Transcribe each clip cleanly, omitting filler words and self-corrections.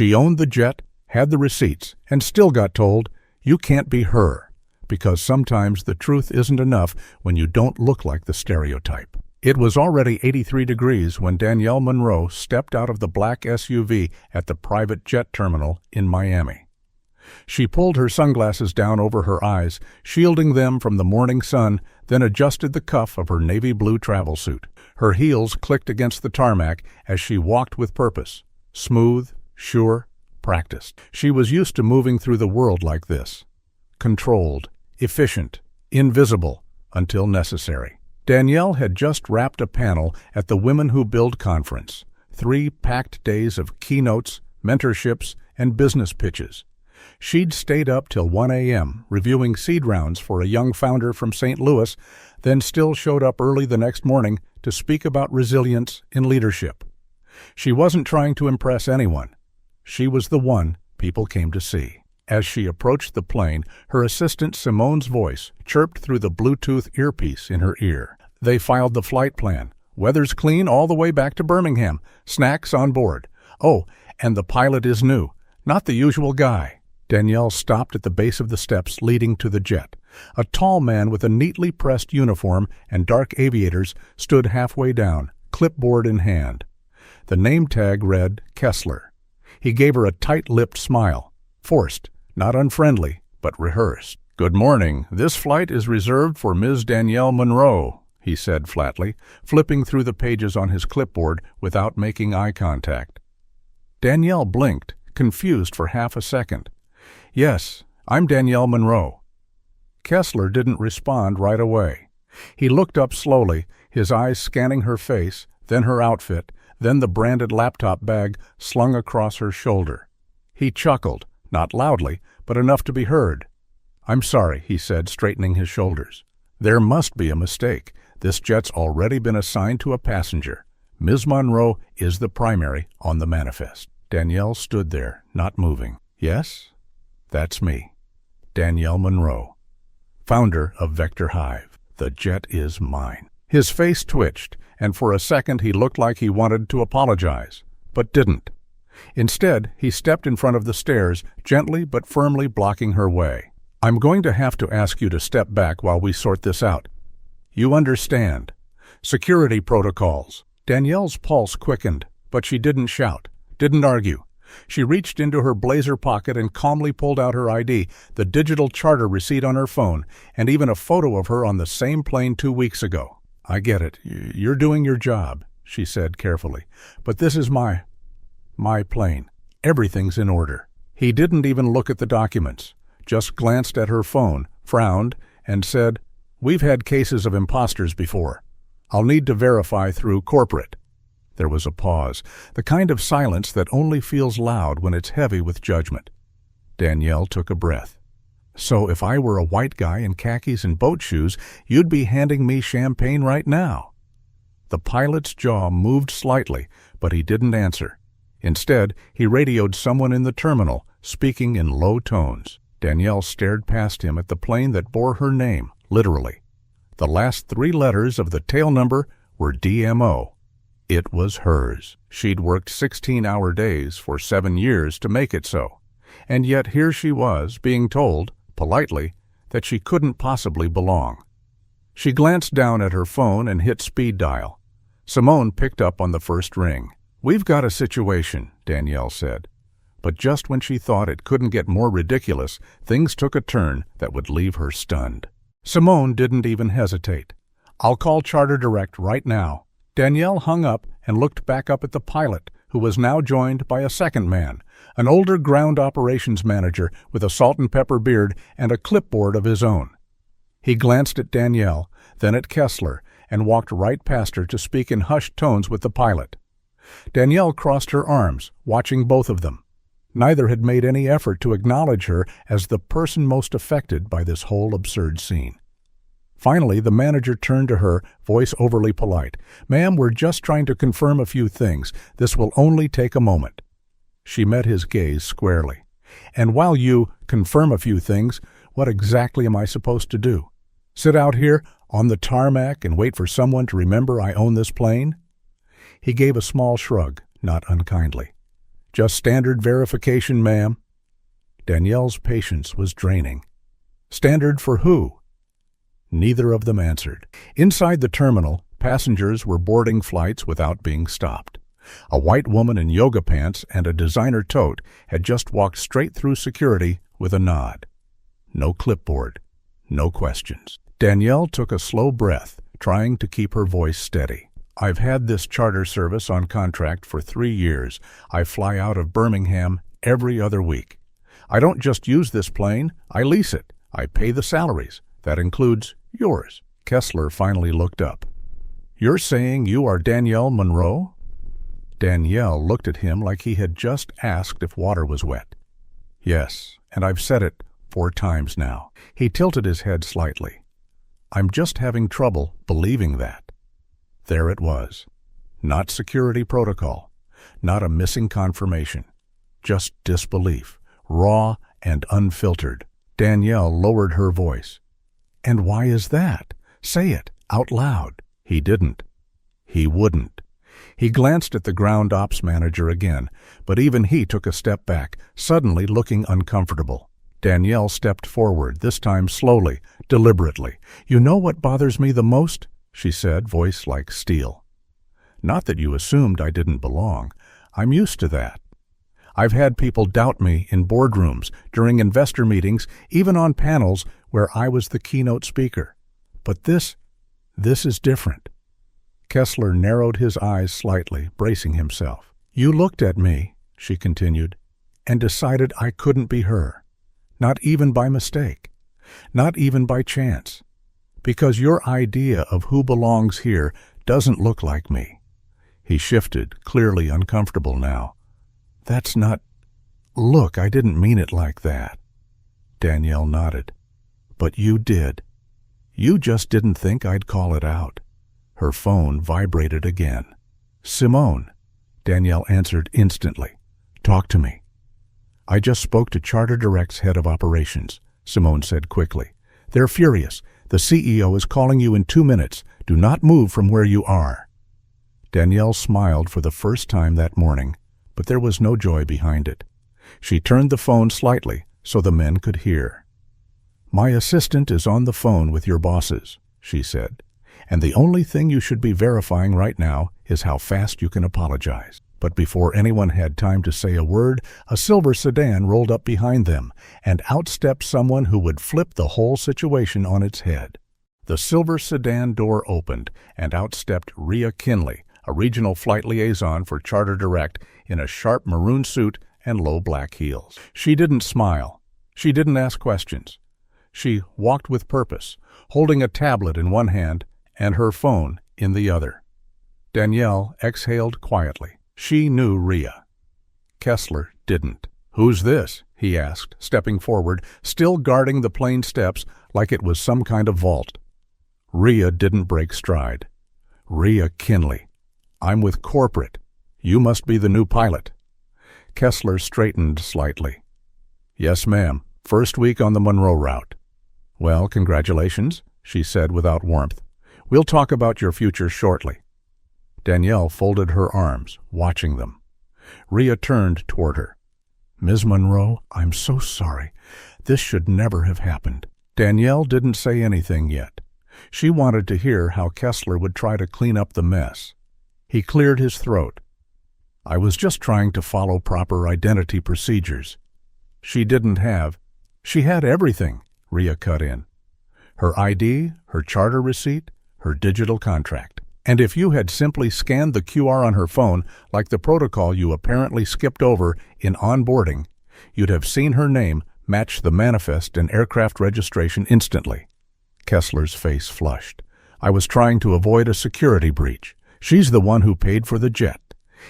She owned the jet, had the receipts, and still got told, "You can't be her," because sometimes the truth isn't enough when you don't look like the stereotype. It was already 83 degrees when Danielle Monroe stepped out of the black SUV at the private jet terminal in Miami. She pulled her sunglasses down over her eyes, shielding them from the morning sun, then adjusted the cuff of her navy blue travel suit. Her heels clicked against the tarmac as she walked with purpose. Smooth, sure, practiced. She was used to moving through the world like this. Controlled, efficient, invisible, until necessary. Danielle had just wrapped a panel at the Women Who Build conference. 3 packed days of keynotes, mentorships, and business pitches. She'd stayed up till 1 a.m. reviewing seed rounds for a young founder from St. Louis, then still showed up early the next morning to speak about resilience in leadership. She wasn't trying to impress anyone. She was the one people came to see. As she approached the plane, her assistant Simone's voice chirped through the Bluetooth earpiece in her ear. They filed the flight plan. Weather's clean all the way back to Birmingham. Snacks on board. Oh, and the pilot is new, not the usual guy. Danielle stopped at the base of the steps leading to the jet. A tall man with a neatly pressed uniform and dark aviators stood halfway down, clipboard in hand. The name tag read Kessler. He gave her a tight-lipped smile. Forced, not unfriendly, but rehearsed. "Good morning. This flight is reserved for Ms. Danielle Monroe," he said flatly, flipping through the pages on his clipboard without making eye contact. Danielle blinked, confused for half a second. "Yes, I'm Danielle Monroe." Kessler didn't respond right away. He looked up slowly, his eyes scanning her face, then her outfit, then the branded laptop bag slung across her shoulder. He chuckled, not loudly, but enough to be heard. "I'm sorry," he said, straightening his shoulders. "There must be a mistake. This jet's already been assigned to a passenger. Ms. Monroe is the primary on the manifest." Danielle stood there, not moving. "Yes, that's me, Danielle Monroe, founder of Vector Hive. The jet is mine." His face twitched, and for a second he looked like he wanted to apologize, but didn't. Instead, he stepped in front of the stairs, gently but firmly blocking her way. "I'm going to have to ask you to step back while we sort this out. You understand. Security protocols." Danielle's pulse quickened, but she didn't shout, didn't argue. She reached into her blazer pocket and calmly pulled out her ID, the digital charter receipt on her phone, and even a photo of her on the same plane 2 weeks ago. "I get it. You're doing your job," she said carefully. "But this is my plane. Everything's in order." He didn't even look at the documents, just glanced at her phone, frowned, and said, "We've had cases of imposters before. I'll need to verify through corporate." There was a pause, the kind of silence that only feels loud when it's heavy with judgment. Danielle took a breath. "So if I were a white guy in khakis and boat shoes, you'd be handing me champagne right now." The pilot's jaw moved slightly, but he didn't answer. Instead, he radioed someone in the terminal, speaking in low tones. Danielle stared past him at the plane that bore her name, literally. The last 3 letters of the tail number were DMO. It was hers. She'd worked 16-hour days for 7 years to make it so. And yet here she was, being told, politely, that she couldn't possibly belong. She glanced down at her phone and hit speed dial. Simone picked up on the first ring. "We've got a situation," Danielle said. But just when she thought it couldn't get more ridiculous, things took a turn that would leave her stunned. Simone didn't even hesitate. "I'll call Charter Direct right now." Danielle hung up and looked back up at the pilot, who was now joined by a second man, an older ground operations manager with a salt and pepper beard and a clipboard of his own. He glanced at Danielle, then at Kessler, and walked right past her to speak in hushed tones with the pilot. Danielle crossed her arms, watching both of them. Neither had made any effort to acknowledge her as the person most affected by this whole absurd scene. Finally, the manager turned to her, voice overly polite. "Ma'am, we're just trying to confirm a few things. This will only take a moment." She met his gaze squarely. "And while you confirm a few things, what exactly am I supposed to do? Sit out here on the tarmac and wait for someone to remember I own this plane?" He gave a small shrug, not unkindly. Just standard verification, ma'am. Danielle's patience was draining. Standard for who? Neither of them answered. Inside the terminal, passengers were boarding flights without being stopped. A white woman in yoga pants and a designer tote had just walked straight through security with a nod. No clipboard, no questions. Danielle took a slow breath, trying to keep her voice steady. I've had this charter service on contract for 3 years. I fly out of Birmingham every other week. I don't just use this plane, I lease it. I pay the salaries. That includes yours. Kessler finally looked up. You're saying you are Danielle Monroe? Danielle looked at him like he had just asked if water was wet. Yes, and I've said it 4 times now. He tilted his head slightly. I'm just having trouble believing that. There it was. Not security protocol. Not a missing confirmation. Just disbelief. Raw and unfiltered. Danielle lowered her voice. And why is that? Say it, out loud. He didn't. He wouldn't. He glanced at the ground ops manager again, but even he took a step back, suddenly looking uncomfortable. Danielle stepped forward, this time slowly, deliberately. You know what bothers me the most? She said, voice like steel. Not that you assumed I didn't belong. I'm used to that. I've had people doubt me in boardrooms, during investor meetings, even on panels where I was the keynote speaker. But this is different. Kessler narrowed his eyes slightly, bracing himself. You looked at me, she continued, and decided I couldn't be her. Not even by mistake. Not even by chance. Because your idea of who belongs here doesn't look like me. He shifted, clearly uncomfortable now. That's not... Look, I didn't mean it like that. Danielle nodded. But you did. You just didn't think I'd call it out. Her phone vibrated again. Simone, Danielle answered instantly. Talk to me. I just spoke to Charter Direct's head of operations, Simone said quickly. They're furious. The CEO is calling you in 2 minutes. Do not move from where you are. Danielle smiled for the first time that morning, but there was no joy behind it. She turned the phone slightly so the men could hear. My assistant is on the phone with your bosses, she said, and the only thing you should be verifying right now is how fast you can apologize. But before anyone had time to say a word, a silver sedan rolled up behind them, and out stepped someone who would flip the whole situation on its head. The silver sedan door opened, and out stepped Rhea Kinley, a regional flight liaison for Charter Direct, in a sharp maroon suit and low black heels. She didn't smile. She didn't ask questions. She walked with purpose, holding a tablet in one hand and her phone in the other. Danielle exhaled quietly. She knew Rhea. Kessler didn't. Who's this? He asked, stepping forward, still guarding the plane steps like it was some kind of vault. Rhea didn't break stride. Rhea Kinley. I'm with corporate. You must be the new pilot. Kessler straightened slightly. Yes, ma'am. First week on the Monroe route. Well, congratulations, she said without warmth. We'll talk about your future shortly. Danielle folded her arms, watching them. Rhea turned toward her. Ms. Monroe, I'm so sorry. This should never have happened. Danielle didn't say anything yet. She wanted to hear how Kessler would try to clean up the mess. He cleared his throat. I was just trying to follow proper identity procedures. She didn't have. She had everything, Rhea cut in. Her ID, her charter receipt, her digital contract. And if you had simply scanned the QR on her phone, like the protocol you apparently skipped over in onboarding, you'd have seen her name match the manifest and aircraft registration instantly. Kessler's face flushed. I was trying to avoid a security breach. She's the one who paid for the jet.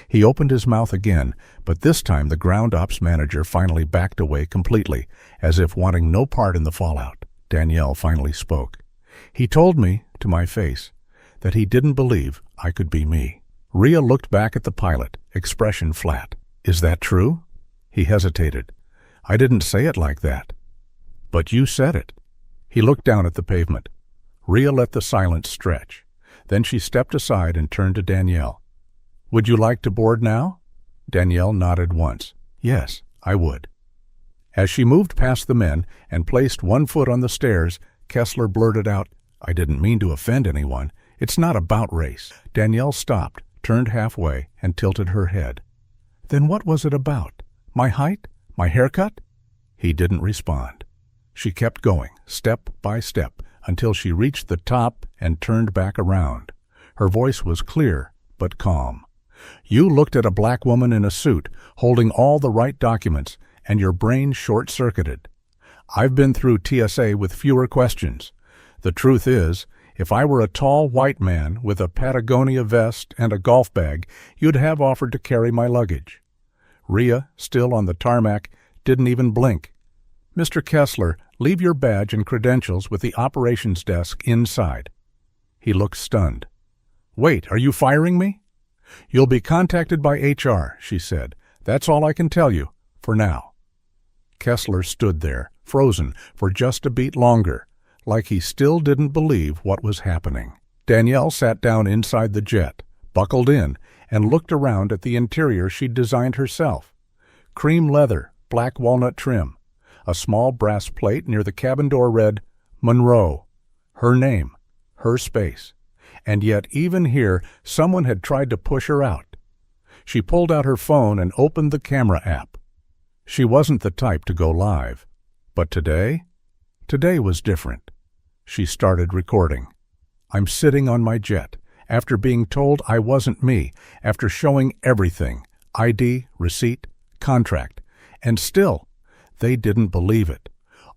He opened his mouth again, but this time the ground ops manager finally backed away completely, as if wanting no part in the fallout. Danielle finally spoke. He told me, to my face, that he didn't believe I could be me. Rhea looked back at the pilot, expression flat. Is that true? He hesitated. I didn't say it like that. But you said it. He looked down at the pavement. Rhea let the silence stretch. Then she stepped aside and turned to Danielle. Would you like to board now? Danielle nodded once. Yes, I would. As she moved past the men and placed one foot on the stairs, Kessler blurted out, I didn't mean to offend anyone. It's not about race. Danielle stopped, turned halfway, and tilted her head. Then what was it about? My height? My haircut? He didn't respond. She kept going, step by step, until she reached the top and turned back around. Her voice was clear, but calm. You looked at a black woman in a suit, holding all the right documents, and your brain short-circuited. I've been through TSA with fewer questions. The truth is, if I were a tall white man with a Patagonia vest and a golf bag, you'd have offered to carry my luggage. Rhea, still on the tarmac, didn't even blink. Mr. Kessler, leave your badge and credentials with the operations desk inside. He looked stunned. Wait, are you firing me? You'll be contacted by HR, she said. That's all I can tell you, for now. Kessler stood there, frozen, for just a beat longer, like he still didn't believe what was happening. Danielle sat down inside the jet, buckled in, and looked around at the interior she'd designed herself. Cream leather, black walnut trim. A small brass plate near the cabin door read, Monroe. Her name, her space. And yet even here, someone had tried to push her out. She pulled out her phone and opened the camera app. She wasn't the type to go live. But today? Today was different. She started recording. I'm sitting on my jet, after being told I wasn't me, after showing everything, ID, receipt, contract, and still, they didn't believe it.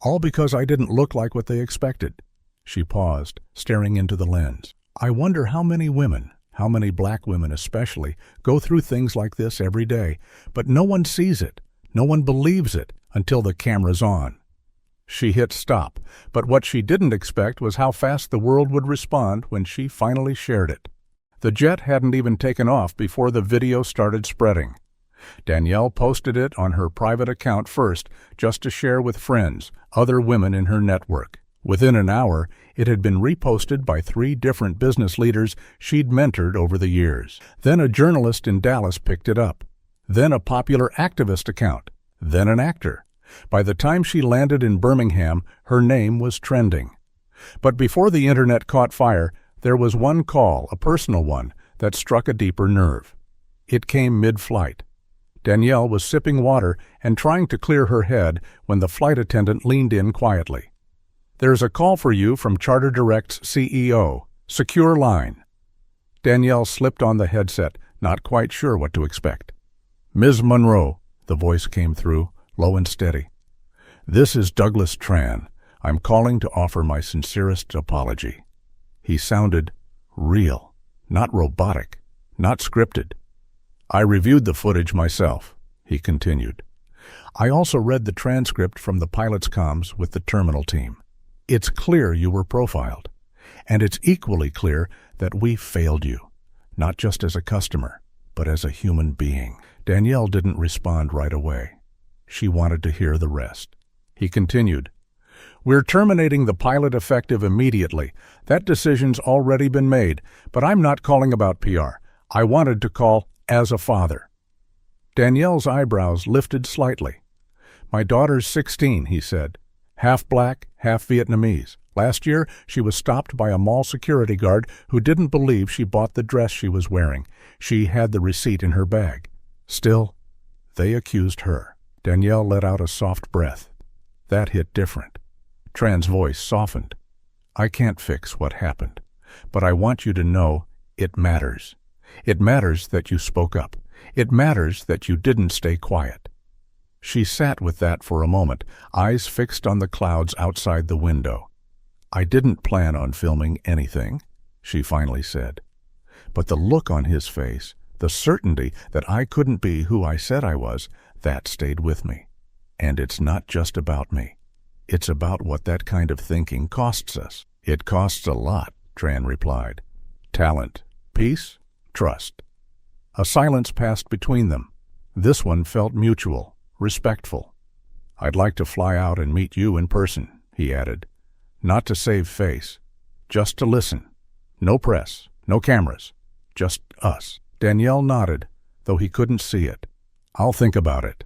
All because I didn't look like what they expected. She paused, staring into the lens. I wonder how many women, how many black women especially, go through things like this every day, but no one sees it, no one believes it until the camera's on. She hit stop, but what she didn't expect was how fast the world would respond when she finally shared it. The jet hadn't even taken off before the video started spreading. Danielle posted it on her private account first, just to share with friends, other women in her network. Within an hour, it had been reposted by 3 different business leaders she'd mentored over the years. Then a journalist in Dallas picked it up. Then a popular activist account. Then an actor. By the time she landed in Birmingham, her name was trending. But before the internet caught fire, there was one call, a personal one, that struck a deeper nerve. It came mid-flight. Danielle was sipping water and trying to clear her head when the flight attendant leaned in quietly. There's a call for you from Charter Direct's CEO. Secure line. Danielle slipped on the headset, not quite sure what to expect. Ms. Monroe, the voice came through, low and steady. This is Douglas Tran. I'm calling to offer my sincerest apology. He sounded real, not robotic, not scripted. I reviewed the footage myself, he continued. I also read the transcript from the pilot's comms with the terminal team. It's clear you were profiled, and it's equally clear that we failed you, not just as a customer, but as a human being. Danielle didn't respond right away. She wanted to hear the rest. He continued, We're terminating the pilot effective immediately. That decision's already been made, but I'm not calling about PR. I wanted to call as a father. Danielle's eyebrows lifted slightly. My daughter's 16, he said. Half black, half Vietnamese. Last year, she was stopped by a mall security guard who didn't believe she bought the dress she was wearing. She had the receipt in her bag. Still, they accused her. Danielle let out a soft breath. That hit different. Tran's voice softened. I can't fix what happened, but I want you to know it matters. It matters that you spoke up. It matters that you didn't stay quiet. She sat with that for a moment, eyes fixed on the clouds outside the window. I didn't plan on filming anything, she finally said. But the look on his face, the certainty that I couldn't be who I said I was, that stayed with me. And it's not just about me. It's about what that kind of thinking costs us. It costs a lot, Tran replied. Talent, peace, trust. A silence passed between them. This one felt mutual, respectful. I'd like to fly out and meet you in person, he added. Not to save face, just to listen. No press, no cameras, just us. Danielle nodded, though he couldn't see it. I'll think about it.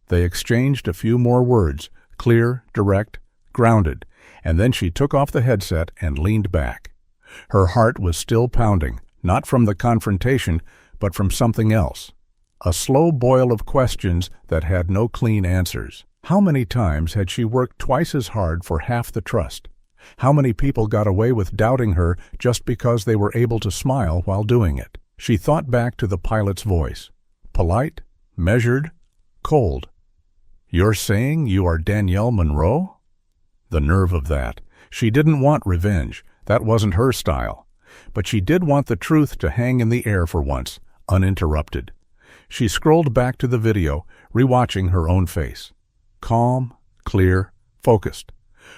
They exchanged a few more words, clear, direct, grounded, and then she took off the headset and leaned back. Her heart was still pounding, not from the confrontation, but from something else. A slow boil of questions that had no clean answers. How many times had she worked twice as hard for half the trust? How many people got away with doubting her just because they were able to smile while doing it? She thought back to the pilot's voice. Polite, measured, cold. "You're saying you are Danielle Monroe?" The nerve of that. She didn't want revenge. That wasn't her style. But she did want the truth to hang in the air for once, uninterrupted. She scrolled back to the video, rewatching her own face. Calm, clear, focused.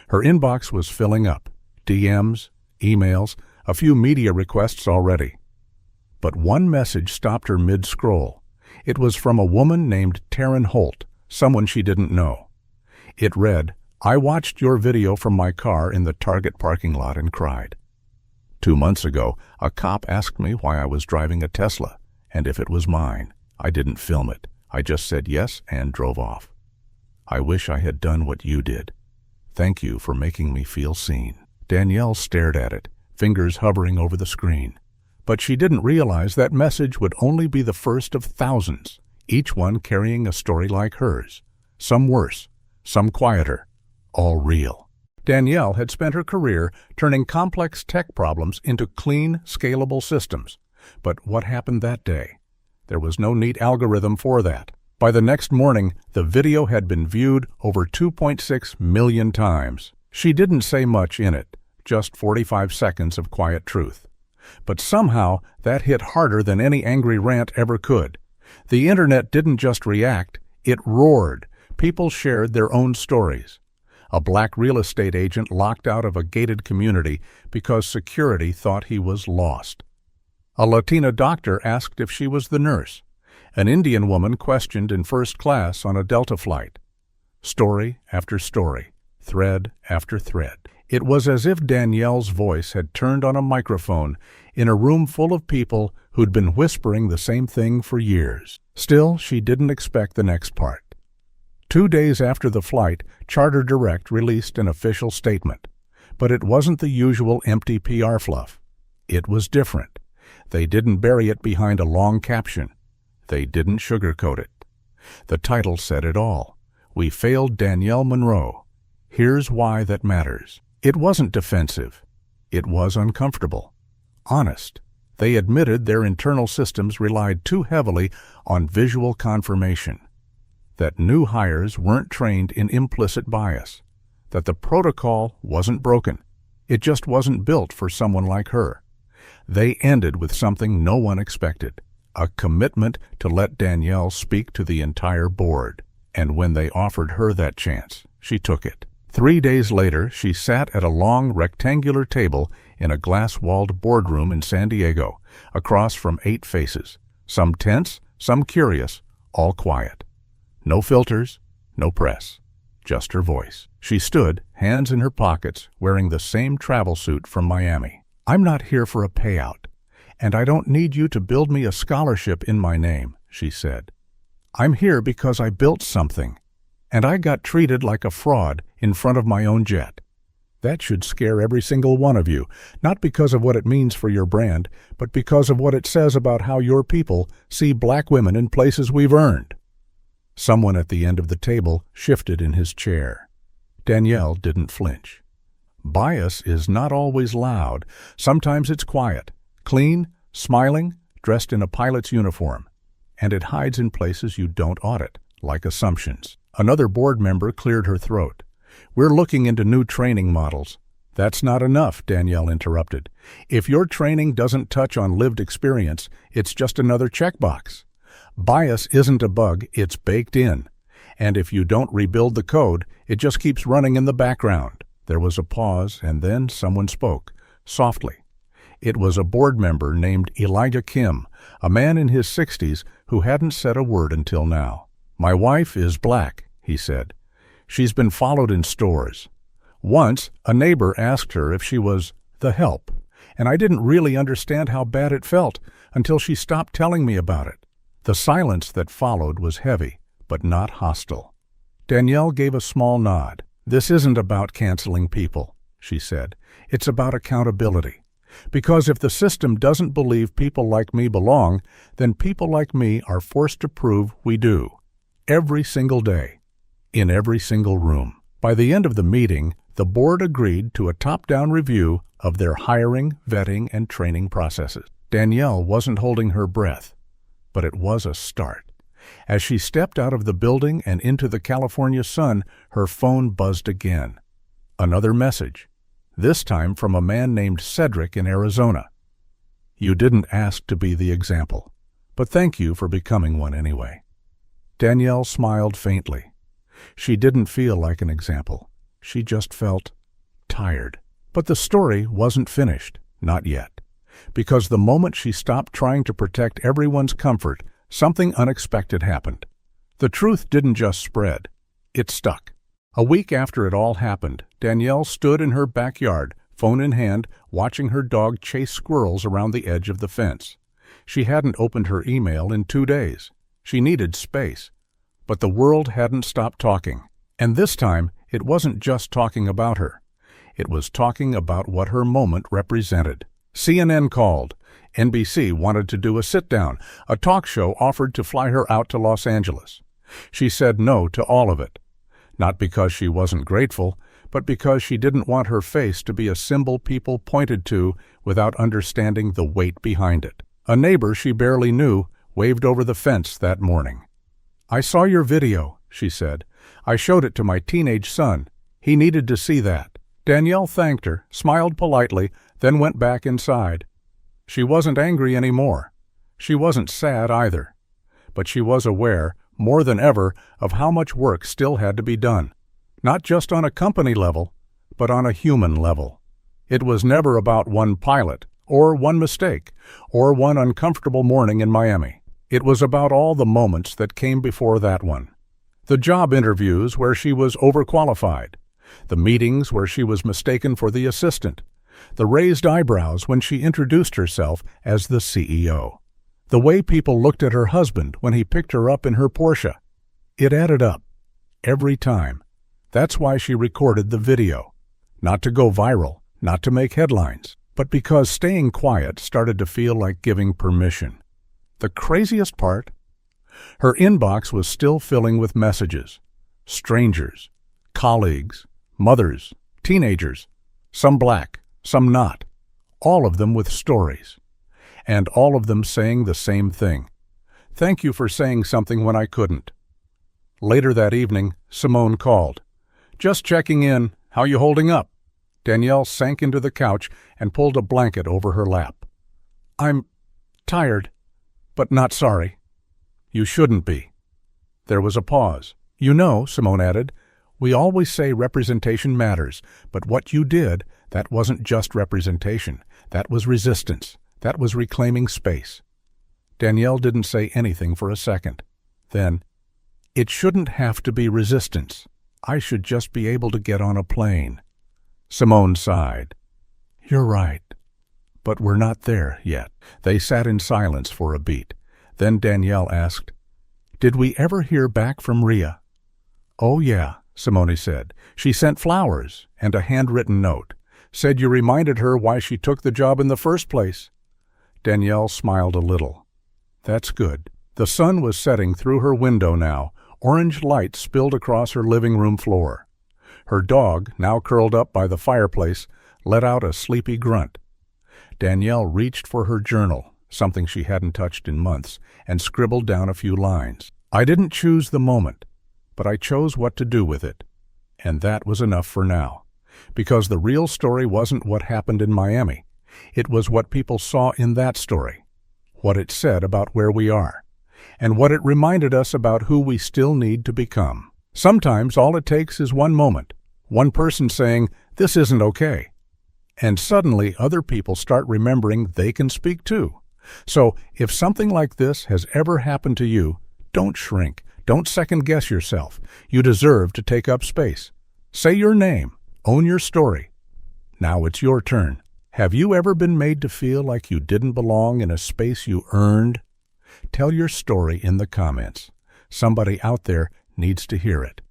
Her inbox was filling up. DMs, emails, a few media requests already. But one message stopped her mid-scroll. It was from a woman named Taryn Holt, someone she didn't know. It read, "I watched your video from my car in the Target parking lot and cried. 2 months ago, a cop asked me why I was driving a Tesla, and if it was mine. I didn't film it. I just said yes and drove off. I wish I had done what you did. Thank you for making me feel seen." Danielle stared at it, fingers hovering over the screen. But she didn't realize that message would only be the first of thousands, each one carrying a story like hers. Some worse, some quieter, all real. Danielle had spent her career turning complex tech problems into clean, scalable systems. But what happened that day? There was no neat algorithm for that. By the next morning, the video had been viewed over 2.6 million times. She didn't say much in it, just 45 seconds of quiet truth. But somehow, that hit harder than any angry rant ever could. The internet didn't just react, it roared. People shared their own stories. A black real estate agent locked out of a gated community because security thought he was lost. A Latina doctor asked if she was the nurse. An Indian woman questioned in first class on a Delta flight. Story after story, thread after thread. It was as if Danielle's voice had turned on a microphone in a room full of people who'd been whispering the same thing for years. Still, she didn't expect the next part. 2 days after the flight, Charter Direct released an official statement. But it wasn't the usual empty PR fluff. It was different. They didn't bury it behind a long caption. They didn't sugarcoat it. The title said it all. "We failed Danielle Monroe. Here's why that matters." It wasn't defensive. It was uncomfortable. Honest. They admitted their internal systems relied too heavily on visual confirmation. That new hires weren't trained in implicit bias. That the protocol wasn't broken. It just wasn't built for someone like her. They ended with something no one expected. A commitment to let Danielle speak to the entire board. And when they offered her that chance, she took it. 3 days later, she sat at a long rectangular table in a glass-walled boardroom in San Diego, across from 8 faces. Some tense, some curious, all quiet. No filters, no press. Just her voice. She stood, hands in her pockets, wearing the same travel suit from Miami. "I'm not here for a payout, and I don't need you to build me a scholarship in my name," she said. "I'm here because I built something, and I got treated like a fraud in front of my own jet. That should scare every single one of you, not because of what it means for your brand, but because of what it says about how your people see black women in places we've earned." Someone at the end of the table shifted in his chair. Danielle didn't flinch. Bias is not always loud. Sometimes it's quiet, clean, smiling, dressed in a pilot's uniform. And it hides in places you don't audit, like assumptions. Another board member cleared her throat. "We're looking into new training models." "That's not enough," Danielle interrupted. "If your training doesn't touch on lived experience, it's just another checkbox. Bias isn't a bug, it's baked in. And if you don't rebuild the code, it just keeps running in the background." There was a pause, and then someone spoke, softly. It was a board member named Elijah Kim, a man in his 60s who hadn't said a word until now. "My wife is black," he said. "She's been followed in stores. Once, a neighbor asked her if she was the help, and I didn't really understand how bad it felt until she stopped telling me about it. The silence that followed was heavy, but not hostile. Danielle gave a small nod. "This isn't about canceling people," she said. "It's about accountability. Because if the system doesn't believe people like me belong, then people like me are forced to prove we do. Every single day. In every single room." By the end of the meeting, the board agreed to a top-down review of their hiring, vetting, and training processes. Danielle wasn't holding her breath, but it was a start. As she stepped out of the building and into the California sun, her phone buzzed again. Another message, this time from a man named Cedric in Arizona. "You didn't ask to be the example, but thank you for becoming one anyway." Danielle smiled faintly. She didn't feel like an example. She just felt tired. But the story wasn't finished, not yet. Because the moment she stopped trying to protect everyone's comfort, something unexpected happened. The truth didn't just spread. It stuck. A week after it all happened, Danielle stood in her backyard, phone in hand, watching her dog chase squirrels around the edge of the fence. She hadn't opened her email in 2 days. She needed space. But the world hadn't stopped talking. And this time, it wasn't just talking about her. It was talking about what her moment represented. CNN called. NBC wanted to do a sit-down. A talk show offered to fly her out to Los Angeles. She said no to all of it. Not because she wasn't grateful, but because she didn't want her face to be a symbol people pointed to without understanding the weight behind it. A neighbor she barely knew waved over the fence that morning. "I saw your video," she said. "I showed it to my teenage son. He needed to see that." Danielle thanked her, smiled politely, then went back inside. She wasn't angry anymore. She wasn't sad either. But she was aware, more than ever, of how much work still had to be done. Not just on a company level, but on a human level. It was never about one pilot, or one mistake, or one uncomfortable morning in Miami. It was about all the moments that came before that one. The job interviews where she was overqualified. The meetings where she was mistaken for the assistant. The raised eyebrows when she introduced herself as the CEO. The way people looked at her husband when he picked her up in her Porsche. It added up. Every time. That's why she recorded the video. Not to go viral, not to make headlines, but because staying quiet started to feel like giving permission. The craziest part? Her inbox was still filling with messages. Strangers, colleagues, mothers, teenagers, some black, some not, all of them with stories. And all of them saying the same thing. "Thank you for saying something when I couldn't." Later that evening, Simone called. "Just checking in. How you holding up?" Danielle sank into the couch and pulled a blanket over her lap. "I'm tired, but not sorry." "You shouldn't be." There was a pause. "You know," Simone added, "we always say representation matters, but what you did, that wasn't just representation. That was resistance. That was reclaiming space." Danielle didn't say anything for a second. Then, "It shouldn't have to be resistance. I should just be able to get on a plane." Simone sighed. "You're right. But we're not there yet." They sat in silence for a beat. Then Danielle asked, "Did we ever hear back from Rhea?" "Oh yeah," Simone said. "She sent flowers and a handwritten note. Said you reminded her why she took the job in the first place." Danielle smiled a little. "That's good." The sun was setting through her window now. Orange light spilled across her living room floor. Her dog, now curled up by the fireplace, let out a sleepy grunt. Danielle reached for her journal, something she hadn't touched in months, and scribbled down a few lines. "I didn't choose the moment, but I chose what to do with it." And that was enough for now. Because the real story wasn't what happened in Miami. It was what people saw in that story. What it said about where we are. And what it reminded us about who we still need to become. Sometimes all it takes is one moment. One person saying, "This isn't okay." And suddenly other people start remembering they can speak too. So if something like this has ever happened to you, don't shrink. Don't second-guess yourself. You deserve to take up space. Say your name. Own your story. Now it's your turn. Have you ever been made to feel like you didn't belong in a space you earned? Tell your story in the comments. Somebody out there needs to hear it.